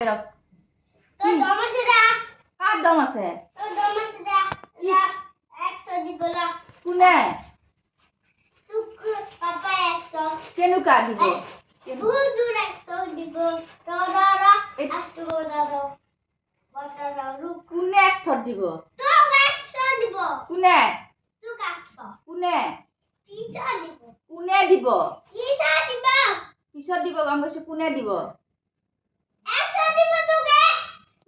তোর দম আছে দা কার দম আছে তোর দম আছে দা ইয়া 100 দিব না কোনে তুক পাপা 100 কেনুকা দিব বুদুর 100 দিব রা আস্ত গোদা দাও বড় দাও রুক কোনে 100 দিব তুক 100 দিব কোনে তুক 100 কোনে পিছা দিব কোনে দিব পিছা দিব পিছত দিব গম পাইছো কোনে দিব 100 দিব তোকে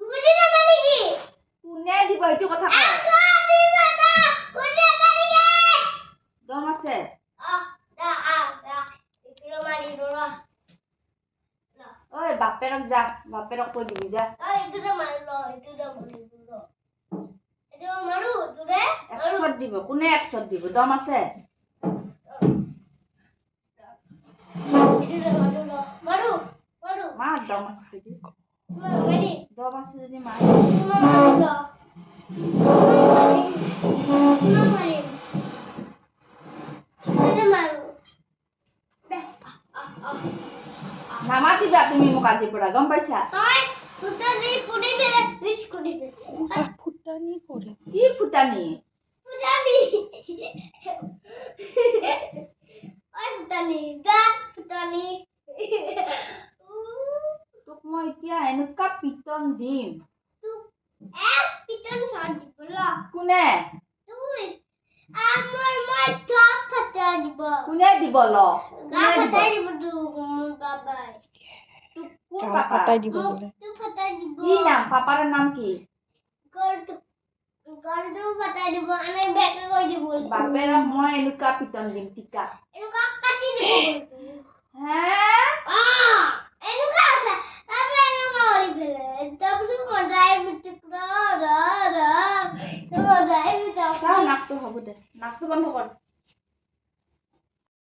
বুঝি না মানে কি কোনে দিব এইটো কথা কও 100 দিব না কোনে পারি গে দম আছে দা ইকলো মারি দোরা ওই বাপেরক যা বাপেরক কই দিবি যা ইদুরা মারলো ইদুরা মারি দোরা ইদুরা মারু তোরে 100 দিব কোনে 100 দিব দম আছে ইদুরা মারলো মারু মা দম আছে যদি মারি দম আছে যদি মা মারলো মারি ইদুরা মারু নামা দিবা তুমি মোক আজি পৰা গম পাইছা তই ফুটানি কোনি বেলে রিচ কোনি বেলে ফুটানি করে কি ফুটানি ফুটানি ওই ফুটানি দা ফুটানি তোক মই এতিয়া এনেকা পিটন দিম তুক এক পিটন সাজি বলা কোনে তুই আমার মই টপ ফাটা দিব কোনে দিব ল গা কোনে ফাটা দিব দিব তুক বাবাই তোক কোন গা পাপা পাতাই দিব বলে তুক ফাটা দিব কি নাম পাপাৰ নাম কি গলটো ফাটা দিব আমি বেকা কই দিব বাপেৰক মই এনেকা পিটন দিম টিকা এনেকা কাটি দিব গলটো হে এনেকা আছে তারপরে এনেকা হরি ফেলে তারপরে মজাই বিটকরা রা রা তো মজাই বিটকরা নাকটো হ'ব দে নাকটো বন্ধ কৰ